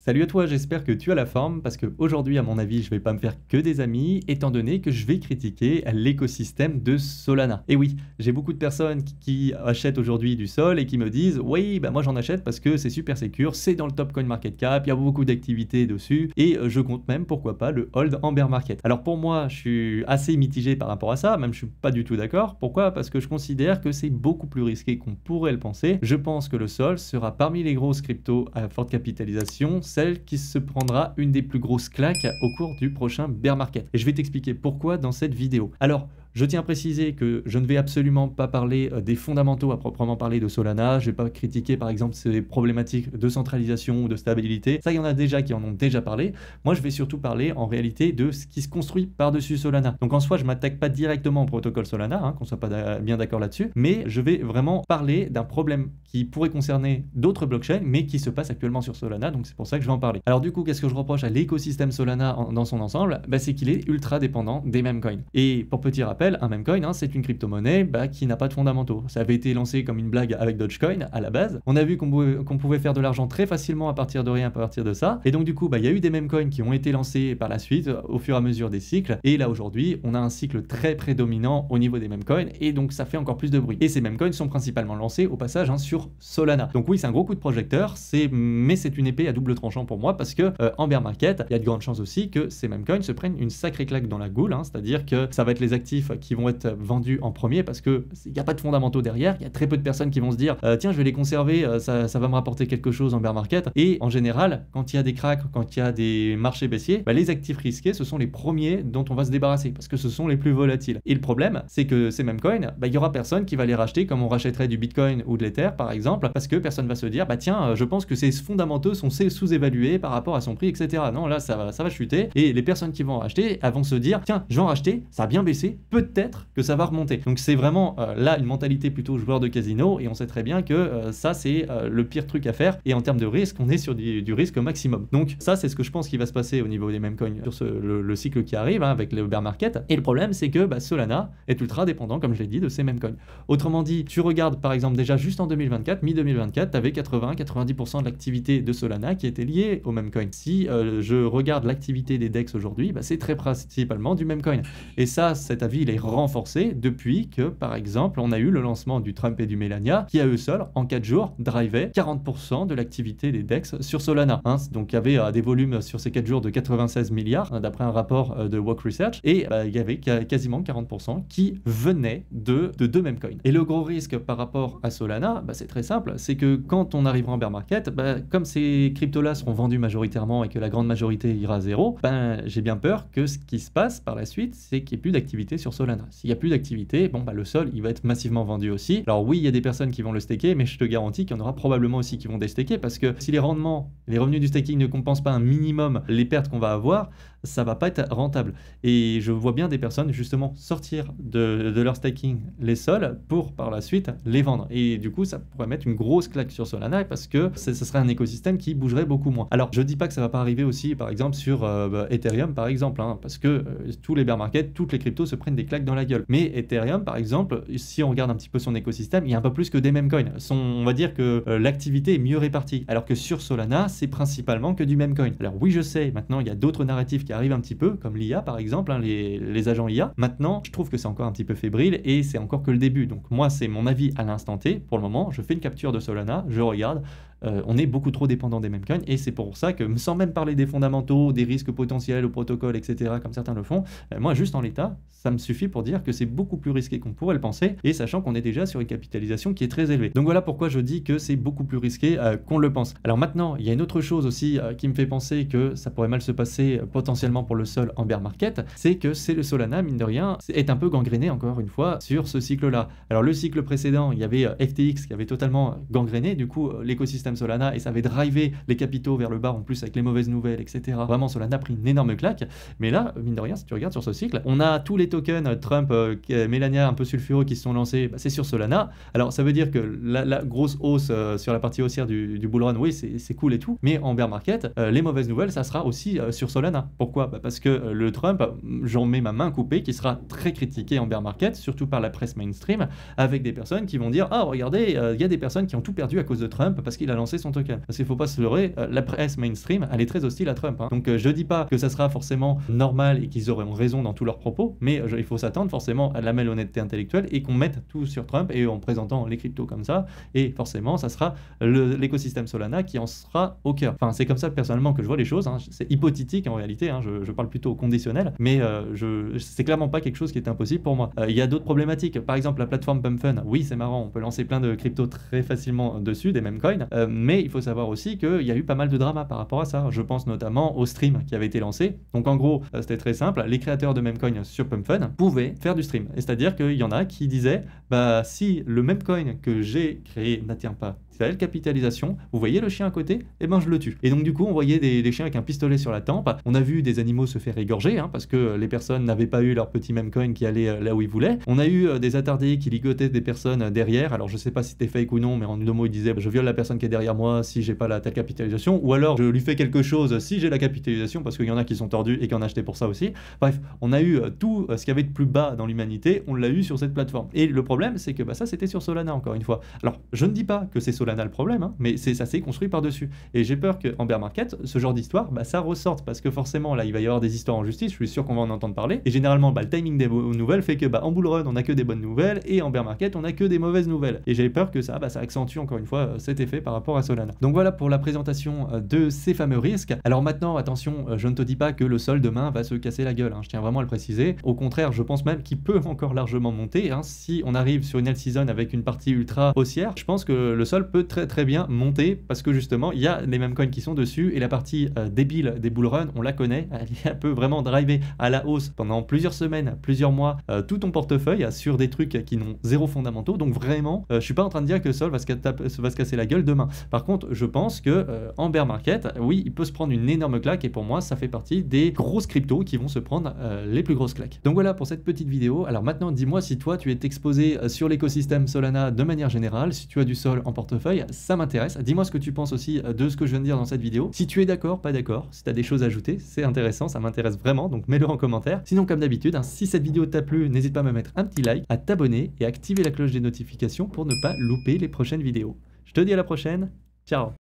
Salut à toi, j'espère que tu as la forme parce qu'aujourd'hui, à mon avis, je vais pas me faire que des amis étant donné que je vais critiquer l'écosystème de Solana. Et oui, j'ai beaucoup de personnes qui achètent aujourd'hui du Sol et qui me disent oui, bah moi j'en achète parce que c'est super sécure, c'est dans le top coin market cap, il y a beaucoup d'activités dessus et je compte même pourquoi pas le hold en bear market. Alors pour moi, je suis assez mitigé par rapport à ça, même je suis pas du tout d'accord. Pourquoi? Parce que je considère que c'est beaucoup plus risqué qu'on pourrait le penser. Je pense que le Sol sera parmi les grosses cryptos à forte capitalisation celle qui se prendra une des plus grosses claques au cours du prochain bear market. Et je vais t'expliquer pourquoi dans cette vidéo. Alors, je tiens à préciser que je ne vais absolument pas parler des fondamentaux à proprement parler de Solana. Je ne vais pas critiquer par exemple ces problématiques de centralisation ou de stabilité. Ça, il y en a déjà qui en ont déjà parlé. Moi, je vais surtout parler en réalité de ce qui se construit par-dessus Solana. Donc en soi, je ne m'attaque pas directement au protocole Solana, qu'on ne soit pas bien d'accord là-dessus, mais je vais vraiment parler d'un problème qui pourrait concerner d'autres blockchains, mais qui se passe actuellement sur Solana. Donc c'est pour ça que je vais en parler. Alors du coup, qu'est-ce que je reproche à l'écosystème Solana dans son ensemble? C'est qu'il est ultra dépendant des meme coins. Et pour petit rappel, un meme coin, c'est une crypto-monnaie qui n'a pas de fondamentaux. Ça avait été lancé comme une blague avec Dogecoin à la base. On a vu qu'on pouvait faire de l'argent très facilement à partir de rien, à partir de ça. Et donc du coup, il y a eu des meme coins qui ont été lancés par la suite au fur et à mesure des cycles. Et là aujourd'hui, on a un cycle très prédominant au niveau des meme coins et donc ça fait encore plus de bruit. Et ces meme coins sont principalement lancés au passage sur Solana. Donc oui, c'est un gros coup de projecteur, mais c'est une épée à double tranchant pour moi parce que en bear market, il y a de grandes chances aussi que ces meme coins se prennent une sacrée claque dans la goule, c'est-à-dire que ça va être les actifs qui vont être vendus en premier parce qu'il n'y a pas de fondamentaux derrière, il y a très peu de personnes qui vont se dire tiens, je vais les conserver, ça va me rapporter quelque chose en bear market. Et en général, quand il y a des cracks, quand il y a des marchés baissiers, les actifs risqués, ce sont les premiers dont on va se débarrasser parce que ce sont les plus volatiles. Et le problème, c'est que ces meme coins, il y aura personne qui va les racheter comme on rachèterait du Bitcoin ou de l'Ether par exemple, parce que personne va se dire tiens, je pense que ces fondamentaux sont sous-évalués par rapport à son prix, etc. Non, là, ça va chuter. Et les personnes qui vont en racheter, elles vont se dire tiens, je vais en racheter, ça a bien baissé, peut-être que ça va remonter. Donc c'est vraiment là une mentalité plutôt joueur de casino et on sait très bien que ça c'est le pire truc à faire et en termes de risque, on est sur du risque maximum. Donc ça c'est ce que je pense qui va se passer au niveau des meme coins sur le cycle qui arrive avec le bear market. Et le problème c'est que Solana est ultra dépendant, comme je l'ai dit, de ces meme coins. Autrement dit, tu regardes par exemple déjà juste en 2024, mi-2024, tu avais 80-90% de l'activité de Solana qui était liée au meme coin. Si je regarde l'activité des DEX aujourd'hui, c'est très principalement du meme coin. Et ça, cet avis, il est renforcé depuis que, par exemple, on a eu le lancement du Trump et du Melania qui, à eux seuls, en 4 jours, drivaient 40% de l'activité des DEX sur Solana. Donc, il y avait des volumes sur ces 4 jours de 96 milliards, d'après un rapport de Woke Research, et il y avait quasiment 40% qui venaient de deux meme coins. Et le gros risque par rapport à Solana, c'est très simple, c'est que quand on arrivera en bear market, comme ces cryptos-là seront vendus majoritairement et que la grande majorité ira à zéro, j'ai bien peur que ce qui se passe par la suite, c'est qu'il n'y ait plus d'activité sur Solana. S'il n'y a plus d'activité, le Sol, il va être massivement vendu aussi. Alors oui, il y a des personnes qui vont le staker, mais je te garantis qu'il y en aura probablement aussi qui vont déstaker parce que si les rendements, les revenus du staking ne compensent pas un minimum les pertes qu'on va avoir, ça va pas être rentable. Et je vois bien des personnes justement sortir de leur staking les sols pour par la suite les vendre. Et du coup, ça pourrait mettre une grosse claque sur Solana parce que ce serait un écosystème qui bougerait beaucoup moins. Alors, je dis pas que ça va pas arriver aussi, par exemple, sur Ethereum, par exemple, parce que tous les bear markets, toutes les cryptos se prennent des claques dans la gueule. Mais Ethereum, par exemple, si on regarde un petit peu son écosystème, il y a un peu plus que des meme coins. On va dire que l'activité est mieux répartie. Alors que sur Solana, c'est principalement que du meme coin. Alors oui, je sais, maintenant, il y a d'autres narratifs qui arrivent un petit peu, comme l'IA, par exemple, les agents IA. Maintenant, je trouve que c'est encore un petit peu fébrile et c'est encore que le début. Donc moi, c'est mon avis à l'instant T. Pour le moment, je fais une capture de Solana, je regarde. On est beaucoup trop dépendant des meme coins et c'est pour ça que, sans même parler des fondamentaux, des risques potentiels au protocole, etc., comme certains le font, moi, juste en l'état, ça me suffit pour dire que c'est beaucoup plus risqué qu'on pourrait le penser et sachant qu'on est déjà sur une capitalisation qui est très élevée. Donc voilà pourquoi je dis que c'est beaucoup plus risqué qu'on le pense. Alors maintenant, il y a une autre chose aussi qui me fait penser que ça pourrait mal se passer potentiellement pour le Sol en bear market, c'est que le Solana, mine de rien, est un peu gangréné encore une fois sur ce cycle-là. Alors le cycle précédent, il y avait FTX qui avait totalement gangréné, du coup l'écosystème Solana et ça avait drivé les capitaux vers le bas en plus avec les mauvaises nouvelles, etc. Vraiment, Solana a pris une énorme claque. Mais là, mine de rien, si tu regardes sur ce cycle, on a tous les tokens Trump, Melania un peu sulfureux qui se sont lancés, c'est sur Solana. Alors ça veut dire que la grosse hausse sur la partie haussière du bull run, oui, c'est cool et tout. Mais en bear market, les mauvaises nouvelles, ça sera aussi sur Solana. Pourquoi? Parce que le Trump, j'en mets ma main coupée, qui sera très critiqué en bear market, surtout par la presse mainstream, avec des personnes qui vont dire ah regardez, il y a des personnes qui ont tout perdu à cause de Trump parce qu'il a lancer son token. Parce qu'il faut pas se leurrer, la presse mainstream, elle est très hostile à Trump, hein. Donc je dis pas que ça sera forcément normal et qu'ils auront raison dans tous leurs propos, mais il faut s'attendre forcément à la malhonnêteté intellectuelle et qu'on mette tout sur Trump et en présentant les cryptos comme ça, et forcément ça sera l'écosystème Solana qui en sera au cœur. Enfin, c'est comme ça personnellement que je vois les choses, hein. C'est hypothétique en réalité, hein. Je parle plutôt au conditionnel, mais c'est clairement pas quelque chose qui est impossible pour moi. Il y a d'autres problématiques, par exemple la plateforme PumpFun, oui c'est marrant, on peut lancer plein de cryptos très facilement dessus, des mêmes coins, mais il faut savoir aussi qu'il y a eu pas mal de drama par rapport à ça. Je pense notamment au stream qui avait été lancé. Donc en gros, c'était très simple, les créateurs de Memecoin sur PumpFun pouvaient faire du stream. Et c'est-à-dire qu'il y en a qui disaient, bah si le Memecoin que j'ai créé n'atteint pas telle capitalisation, vous voyez le chien à côté, et ben je le tue. Et donc du coup on voyait des chiens avec un pistolet sur la tempe, on a vu des animaux se faire égorger, hein, parce que les personnes n'avaient pas eu leur petit Memecoin qui allait là où ils voulaient. On a eu des attardés qui ligotaient des personnes derrière, alors je sais pas si c'était fake ou non, mais en Udomo ils disaient je viole la personne qui est derrière moi si j'ai pas la telle capitalisation, ou alors je lui fais quelque chose si j'ai la capitalisation, parce qu'il y en a qui sont tordus et qui en achetaient pour ça aussi. Bref, on a eu tout ce qu'il y avait de plus bas dans l'humanité, on l'a eu sur cette plateforme. Et le problème c'est que bah, ça c'était sur Solana encore une fois. Alors je ne dis pas que c'est Solana le problème, hein, mais ça s'est construit par-dessus. Et j'ai peur qu'en bear market, ce genre d'histoire, bah, ça ressorte, parce que forcément là il va y avoir des histoires en justice, je suis sûr qu'on va en entendre parler. Et généralement bah, le timing des nouvelles fait que bah, en bull run on a que des bonnes nouvelles et en bear market on a que des mauvaises nouvelles. Et j'avais peur que ça, bah, ça accentue encore une fois cet effet par rapport à Solana. Donc voilà pour la présentation de ces fameux risques. Alors maintenant attention, je ne te dis pas que le sol demain va se casser la gueule, hein, je tiens vraiment à le préciser. Au contraire, je pense même qu'il peut encore largement monter, hein. Si on arrive sur une L-season avec une partie ultra haussière, je pense que le sol peut très bien monter, parce que justement il y a les mêmes coins qui sont dessus, et la partie débile des bull run, on la connaît, elle peut vraiment driver à la hausse pendant plusieurs semaines, plusieurs mois, tout ton portefeuille sur des trucs qui n'ont zéro fondamentaux. Donc vraiment, je suis pas en train de dire que le sol va se casser la gueule demain. Par contre, je pense que en bear market, oui, il peut se prendre une énorme claque, et pour moi ça fait partie des grosses cryptos qui vont se prendre les plus grosses claques. Donc voilà pour cette petite vidéo. Alors maintenant, dis-moi si toi tu es exposé sur l'écosystème Solana de manière générale, si tu as du sol en portefeuille, ça m'intéresse. Dis-moi ce que tu penses aussi de ce que je viens de dire dans cette vidéo. Si tu es d'accord, pas d'accord, si tu as des choses à ajouter, c'est intéressant, ça m'intéresse vraiment, donc mets-le en commentaire. Sinon, comme d'habitude, hein, si cette vidéo t'a plu, n'hésite pas à me mettre un petit like, à t'abonner et à activer la cloche des notifications pour ne pas louper les prochaines vidéos. Je te dis à la prochaine, ciao!